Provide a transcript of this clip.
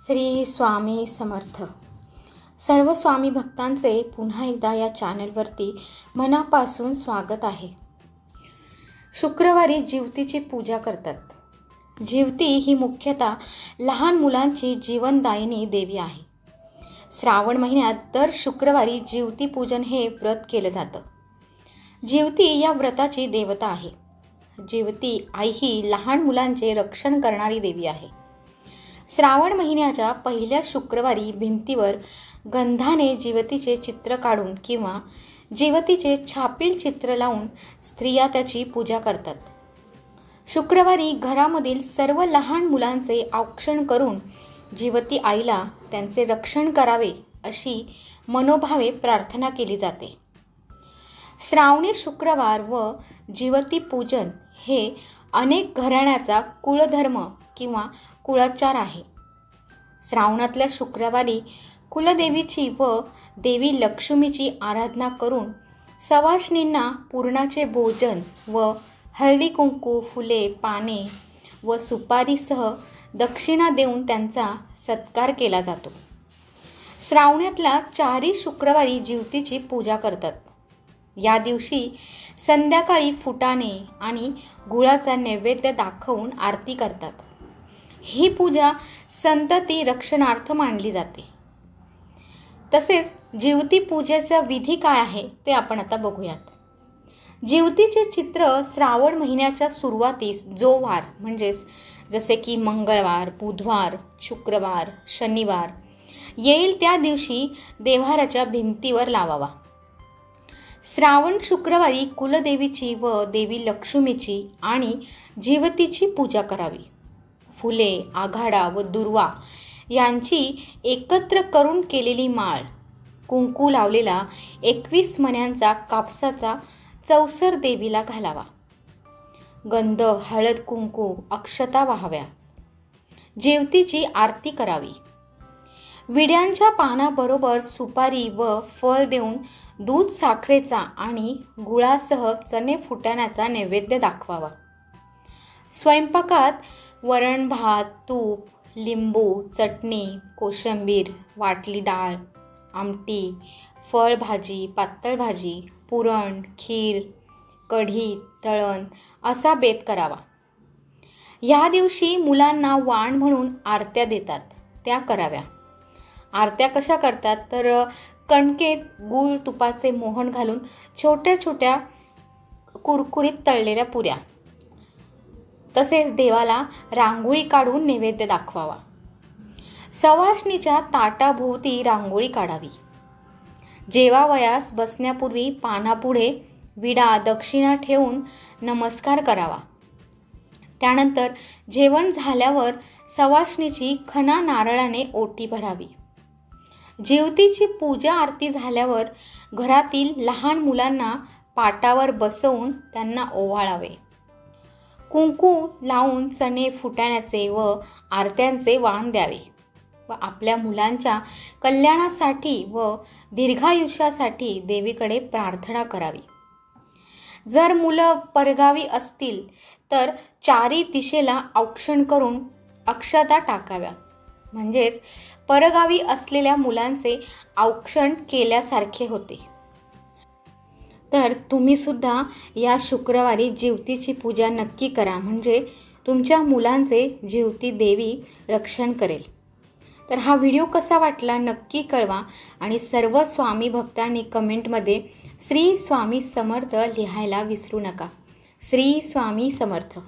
श्री स्वामी समर्थ. सर्व स्वामी भक्तांचे पुन्हा एकदा या चॅनलवरती मनापासून स्वागत आहे. शुक्रवारी जिवतीची पूजा करतात. जिवती ही मुख्यतः लहान मुलांची जीवनदायिनी देवी आहे. श्रावण महिन्यात दर शुक्रवारी जिवती पूजन हे व्रत केलं जातं. जिवती या व्रताची देवता आहे. जिवती आई ही लहान मुलांचे रक्षण करणारी देवी आहे. श्रावण महिन्याच्या पहिल्या शुक्रवारी भिंतीवर गंधाने जिवतीचे चित्र काढून किंवा जिवतीचे छापील चित्र लावून स्त्रिया त्याची पूजा करतात. शुक्रवारी घरामधील सर्व लहान मुलांचे औक्षण करून जिवती आईला त्यांचे रक्षण करावे अशी मनोभावे प्रार्थना केली जाते. श्रावणी शुक्रवार व जिवती पूजन हे अनेक घराण्याचा कुलधर्म किंवा कुळाचार आहे. श्रावणातल्या शुक्रवारी कुलदेवीची व देवी लक्ष्मीची आराधना करून सवाष्णींना पूर्णाचे भोजन व हळदी कुंकू, फुले, पाने व सुपारीसह दक्षिणा देऊन त्यांचा सत्कार केला जातो. श्रावणातल्या 4 शुक्रवारी जिवतीची पूजा करतात. या दिवशी संध्याकाळी फुटाणे आणि गुळाचा नैवेद्य दाखवून आरती करतात. ही पूजा संतती रक्षणार्थ मानली जाते. तसेच जिवती पूजेचा विधी काय आहे ते आपण आता बघूयात. जिवतीचे चित्र श्रावण महिन्याच्या सुरुवातीस जो वार म्हणजेच जसे की मंगळवार, बुधवार, शुक्रवार, शनिवार येईल त्या दिवशी देव्हाऱ्याच्या भिंतीवर लावावा. श्रावण शुक्रवारी कुलदेवीची व देवी लक्ष्मीची आणि जिवतीची पूजा करावी. फुले, आघाडा व दुर्वा यांची एकत्र करून केलेली माळ, कुंकू लावलेला 21 मण्यांचा कापसाचा चौसर देवीला घालावा. गंध, हळद, कुंकू, अक्षता वाहाव्या. जिवतीची आरती करावी. विड्यांच्या पानाबरोबर सुपारी व फळ देऊन दूध, साखरेचा आणि गुळासह चणे फुटाण्याचा नैवेद्य दाखवावा. स्वयंपाकात वरण, भात, तूप, लिंबू, चटणी, कोशिंबीर, वाटली डाळ, आमटी, फळभाजी, पातळ भाजी, पुरण, खीर, कढी, तळण असा बेत करावा. या दिवशी मुलांना वाण म्हणून आरत्या देतात, त्या कराव्या. आरत्या कशा करतात तर कणकेत गूळ तुपाचे मोहन घालून छोट्या छोट्या कुरकुरीत तळलेल्या पुऱ्या. तसेच देवाला रांगोळी काढून नैवेद्य दाखवावा. सवाष्णीच्या ताटाभोवती रांगोळी काढावी. जेवावयास बसण्यापूर्वी पानापुढे विडा, दक्षिणा ठेवून नमस्कार करावा. त्यानंतर जेवण झाल्यावर सवाष्णीची खणा नारळाने ओटी भरावी. जिवतीची पूजा आरती झाल्यावर घरातील लहान मुलांना पाटावर बसवून त्यांना ओवाळावे. कुंकू लावून चणे फुटाण्याचे व आरत्यांचे वाण द्यावे व आपल्या मुलांच्या कल्याणासाठी व दीर्घायुष्यासाठी देवीकडे प्रार्थना करावी. जर मुलं परगावी असतील तर 4 दिशेला औक्षण करून अक्षता टाकाव्या. म्हणजेच परगावी असलेल्या मुलांचे औक्षण केल्यासारखे होते. तर तुम्ही सुद्धा या शुक्रवारी जिवतीची पूजा नक्की करा, म्हणजे तुमच्या मुलांचे जिवती देवी रक्षण करेल. तर हा व्हिडिओ कसा वाटला नक्की कळवा आणि सर्व स्वामी भक्तांनी कमेंटमध्ये श्री स्वामी समर्थ लिहायला विसरू नका. श्री स्वामी समर्थ.